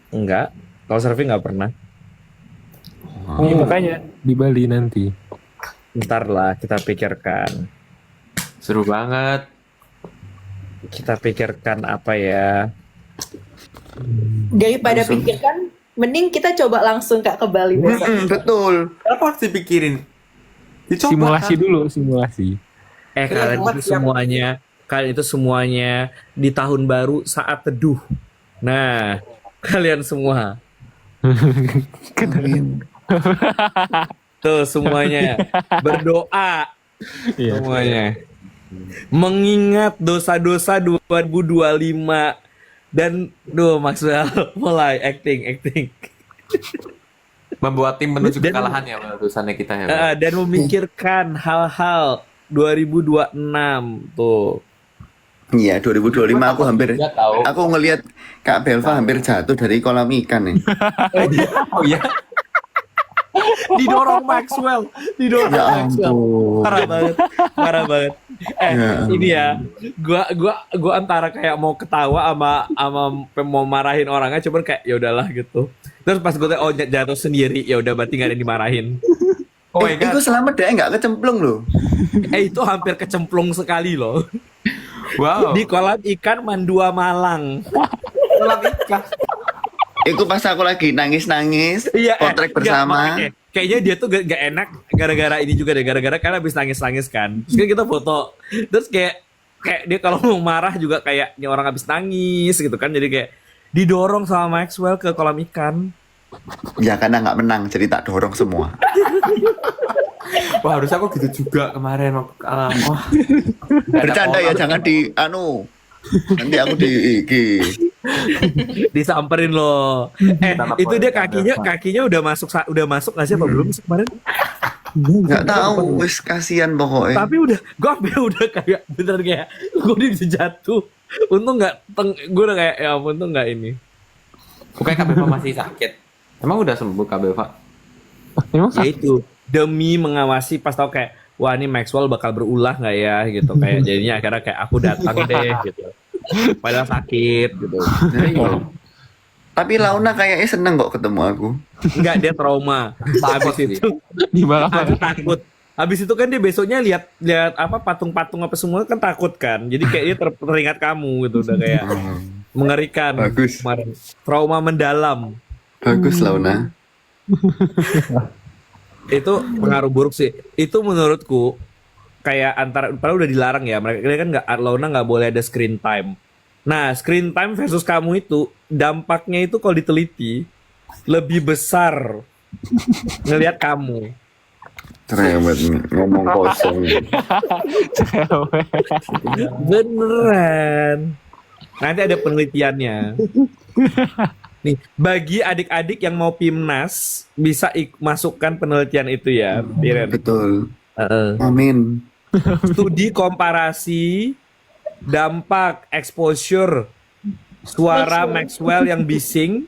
Enggak. Kalau surfing nggak pernah. Iya makanya di Bali nanti. Ntar lah kita pikirkan. Seru banget. Kita pikirkan apa ya? Daripada pikirkan, mending kita coba langsung Kak ke Bali besok. Betul. Apa harus dipikirin? Dicoba, Simulasi kan? dulu, simulasi. Kalian itu semuanya di tahun baru saat teduh. Nah, kalian semua tuh semuanya berdoa Iya. semuanya mengingat dosa-dosa 2025 dan Maxwell mulai acting Membuat tim menuju Dan- kekalahan ya urusannya kita ya. dan memikirkan hal-hal 2026 tuh. Iya, 2025 aku hampir Nggak tahu. aku ngelihat Kak Belva hampir jatuh dari kolam ikan nih. Oh iya. Didorong Maxwell. Ya ampun. Parah banget. Ya Ini ya, gua antara kayak mau ketawa sama mau marahin orangnya, cuman kayak ya udahlah gitu. Terus pas gue oh jatuh sendiri, ya udah berarti gak ada yang dimarahin. Oh my Itu god. selamat deh nggak kecemplung loh. Itu hampir kecemplung sekali loh. Wow. Di kolam ikan Mandua Malang. kolam ikan. Itu pas aku lagi nangis-nangis, potret enggak, bersama. makanya kayaknya dia tuh gak enak gara-gara ini juga deh, gara-gara kan habis nangis-nangis kan. Terus kan kita foto. Terus kayak dia kalau mau marah juga kayak ini orang habis nangis gitu kan. Jadi kayak didorong sama Maxwell ke kolam ikan. Ya karena nggak menang, jadi tak dorong semua. Wah, harusnya aku gitu juga kemarin waktu wah. Bercanda ya, jangan di nanti aku di IG. Disamperin loh. Tanah Itu dia politik, kakinya udah masuk nggak sih apa belum sih kemarin? Nggak tahu, wis kasihan pokoknya. Tapi gue sampai udah kayak bener kayak gue udah bisa jatuh. Untung nggak gue udah kayak ya ampun tuh nggak ini. Bukannya Kak Beva masih sakit? Emang udah sembuh Kak Beva? Emang Ya itu demi mengawasi pas tau kayak wah ini Maxwell bakal berulah nggak ya gitu kayak jadinya akhirnya kayak aku datang deh gitu. Padahal sakit gitu. Tapi Launa kayaknya seneng kok ketemu aku. Enggak dia trauma. Habis itu di bawah aku takut. Habis itu kan dia besoknya lihat apa patung-patung apa semua kan takut kan. Jadi kayak dia teringat kamu gitu udah kayak mengerikan. Bagus. Kemarin. Trauma mendalam. Bagus Launa. Itu pengaruh buruk sih. Itu menurutku kayak antara padahal udah dilarang ya. Mereka kan nggak Launa nggak boleh ada screen time. Nah, screen time versus kamu itu dampaknya itu kalau diteliti lebih besar ngelihat kamu. Cerewet nih, ngomong kosong. Beneran. Nanti ada penelitiannya. Nih, bagi adik-adik yang mau PIMNAS bisa masukkan penelitian itu ya, Biren. Betul. Amin. Studi komparasi dampak exposure suara Maxwell yang bising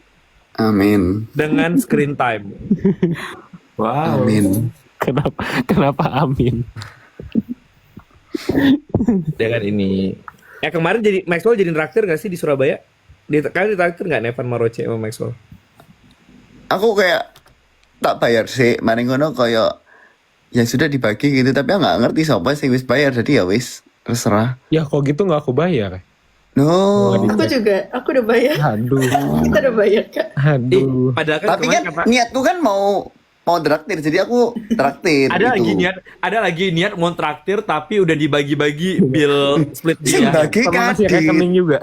Amin. dengan screen time. Wow. Amin. Kenapa amin? Dengan ini. Ya kemarin jadi Maxwell jadi traktir gak sih di Surabaya? Kalian ditraktir gak Nevan Maroce sama Maxwell? Aku kayak tak bayar sih, maring ngono kayak ya sudah dibagi gitu, tapi aku nggak ngerti siapa sih wis bayar, jadi ya wis terserah. Ya kok gitu nggak aku bayar. No. Aku juga, aku udah bayar. Aduh. Kita udah bayar, Kak. Aduh. Padahal kan Tapi kemarin kan kata- niatku kan mau traktir, jadi aku traktir. gitu. ada lagi niat mau traktir tapi udah dibagi-bagi bill split Sing dia. bagi Sama kasih kadit. rekening juga.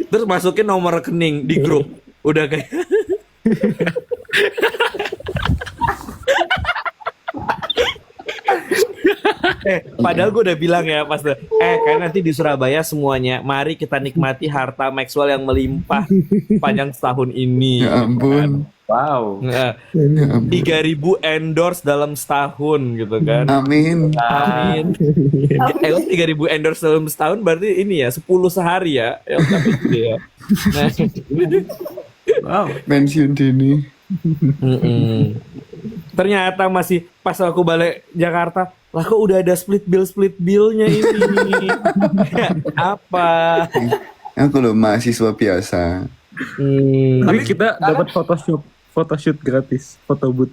Terus masukin nomor rekening di grup. Udah kayak padahal gue udah bilang ya pas kayak nanti di Surabaya semuanya mari kita nikmati harta Maxwell yang melimpah panjang setahun ini. Ya ampun. Wow. Nah, Ya ampun. 3.000 endorse dalam setahun gitu kan. Amin. Amin. 3.000 endorse dalam setahun berarti ini ya 10 sehari ya. Ya, tapi gitu ya. Nah, Wow. Pensiun dini. mm-mm. Ternyata masih pas aku balik Jakarta, lah kok udah ada split billnya ini. Apa? Aku loh mahasiswa biasa. Tapi kita dapat photoshoot gratis, foto booth.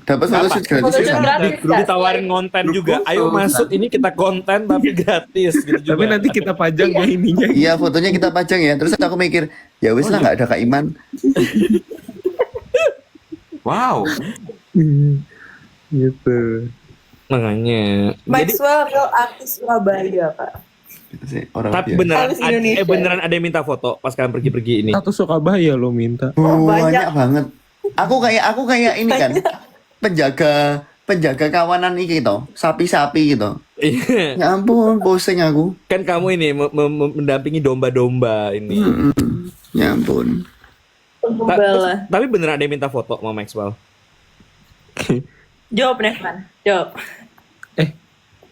Dapat photoshoot gratis. Photoshoot ya? gratis. Dulu ditawarin konten juga. Ayo masuk ini kita konten tapi gratis gitu juga. Tapi nanti kita pajang ya ininya. Iya, fotonya kita pajang ya. Terus aku mikir, ya wis lah nggak ada Kak Iman. Wow. Gitu. makanya. Jadi Maxwell real artis Surabaya, Kak. Gitu sih, orang tapi biasa. beneran Habis Indonesia. beneran ada yang minta foto pas kalian pergi-pergi ini. Satu Surabaya lo minta. Banyak banget. Aku kayak ini kan penjaga kawanan iki to, sapi-sapi gitu. Iya. Ya ampun, pusing aku. Kan kamu ini mendampingi domba-domba ini. Ya ampun. Pembela. Tapi beneran ada yang minta foto sama Maxwell. Jawab, Nevan. Jawab.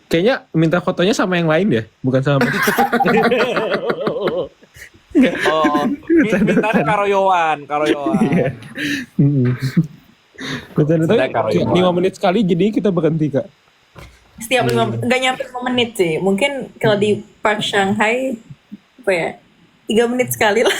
Kayaknya minta fotonya sama yang lain ya, bukan sama. Oh, mintanya karoyowan. Betul, Sudah, tapi Karo, 5 menit sekali jadi kita berhenti Kak. Setiap nggak nyampe 5 menit sih. Mungkin kalau di Park Shanghai apa ya? 3 menit sekali lah.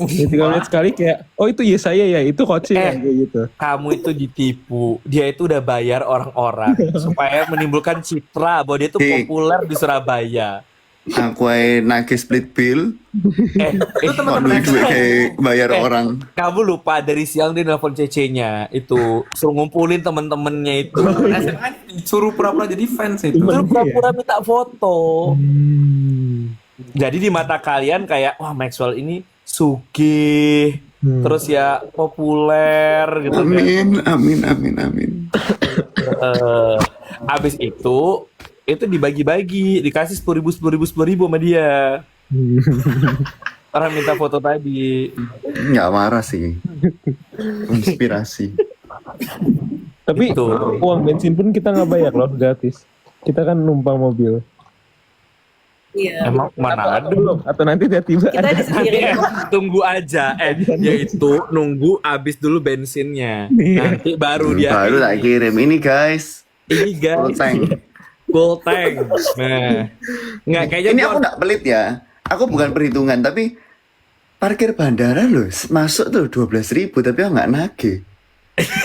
Ya, 3 menit sekali kayak, oh itu ya saya ya, itu coaching ya, kayak gitu. Kamu itu ditipu. Dia itu udah bayar orang-orang supaya menimbulkan citra bahwa dia itu populer di Surabaya. Aku ae nagih split bill, Itu kok duit kayak bayar orang. Kamu lupa dari siang dia nelfon cece-nya itu suruh ngumpulin temen-temennya itu. SMA suruh pura-pura jadi fans itu. Terus pura-pura minta foto. Jadi di mata kalian kayak wah Maxwell ini sugih, terus ya populer gitu kan. Amin. Abis itu dibagi-bagi, dikasih 10.000 sama dia. Orang minta foto tadi. Nggak marah sih. Inspirasi. Tapi Itu. uang bensin pun kita nggak bayar loh, gratis. Kita kan numpang mobil. Iya. Emang mana ada? Belum, atau nanti tiba-tiba Kita ada. di sendiri. Tunggu aja, yaitu nunggu abis dulu bensinnya, nanti baru dia. Baru tak kirim ini guys. Ini Full guys, tank. full tank. Nah, nggak kayaknya Ini gua- aku nggak pelit ya. Aku bukan perhitungan, tapi parkir bandara loh masuk tuh 12.000, tapi aku nggak nagih.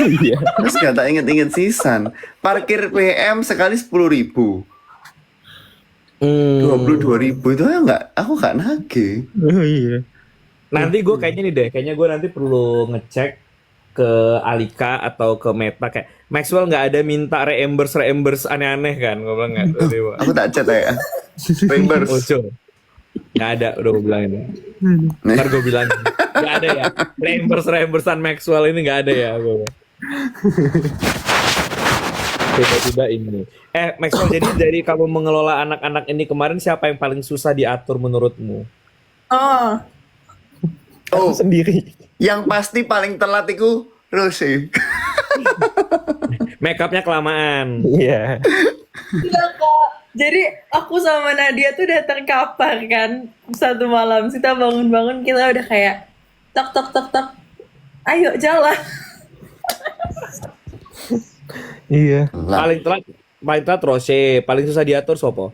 Iya. Terus nggak tak inget-inget sisan. Parkir PM sekali 10.000, 22.000 itu aku nggak nagih. Oh iya. Nanti gue kayaknya nih deh, kayaknya gue nanti perlu ngecek ke Alika atau ke Meta kayak Maxwell nggak ada minta reimburse aneh-aneh kan, gue bilang nggak. Aku tak chat ya. Reimburse. Ojo, nggak ada, udah gue bilangin. Ntar gue bilang nggak ada ya, reimbursean Maxwell ini nggak ada ya. Gue. Tiba-tiba ini. Maxwell, jadi dari kamu mengelola anak-anak ini kemarin siapa yang paling susah diatur menurutmu? Oh, Oh, Sendiri. yang pasti paling telat itu Rose. Make upnya kelamaan. Iya. tidak, Kak. Jadi aku sama Nadia tuh udah terkapar kan satu malam. Kita bangun-bangun kita udah kayak tok tok tok tok. Ayo jalan. Iya. Lah, Paling telat Rose, paling susah diatur sopo.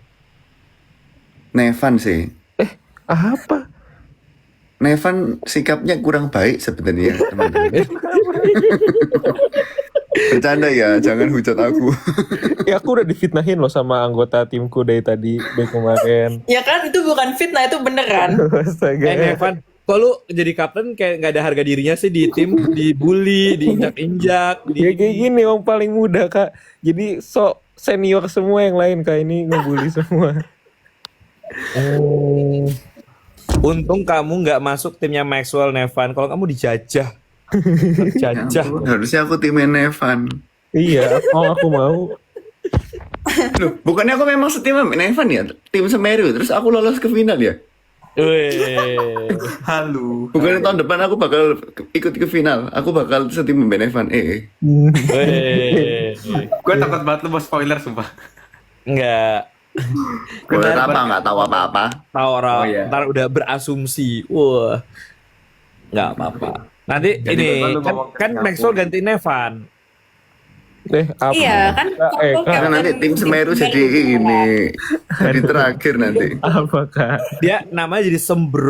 Nevan sih. Apa? Nevan sikapnya kurang baik sebenarnya teman-teman. Bercanda ya, jangan hujat aku. Ya aku udah difitnahin loh sama anggota timku dari kemarin. Ya kan itu bukan fitnah, itu beneran. Astaga. Evan, kok lu jadi kapten kayak nggak ada harga dirinya sih di tim, dibully, diinjak-injak, Ya kayak gini orang paling muda kak. Jadi sok senior semua yang lain kak ini ngebully semua. Untung kamu nggak masuk timnya Maxwell, Nevan. Kalau kamu dijajah. Ya Jajah. ampun, harusnya aku tim Nevan. Iya, aku mau. Loh, bukannya aku memang setim sama Nevan ya? Tim Semeru, terus aku lolos ke final ya? Weh. Halu. Bukannya tahun depan aku bakal ikut ke final. Aku bakal setim sama Nevan. Weh. Gue takut banget lu mau spoiler sumpah. Enggak. Boleh apa? Nggak tahu apa-apa. Tahu orang Oh, iya. ntar udah berasumsi. Wah. Nggak apa-apa. Nanti Jadi ini lu kan, ngomong ke kan Singapura. Maxwell ganti Nevan. Apa? Iya kan. Karena nanti tim Semeru jadi ini. Jadi terakhir nanti. Apa kak? Dia namanya jadi Sembro.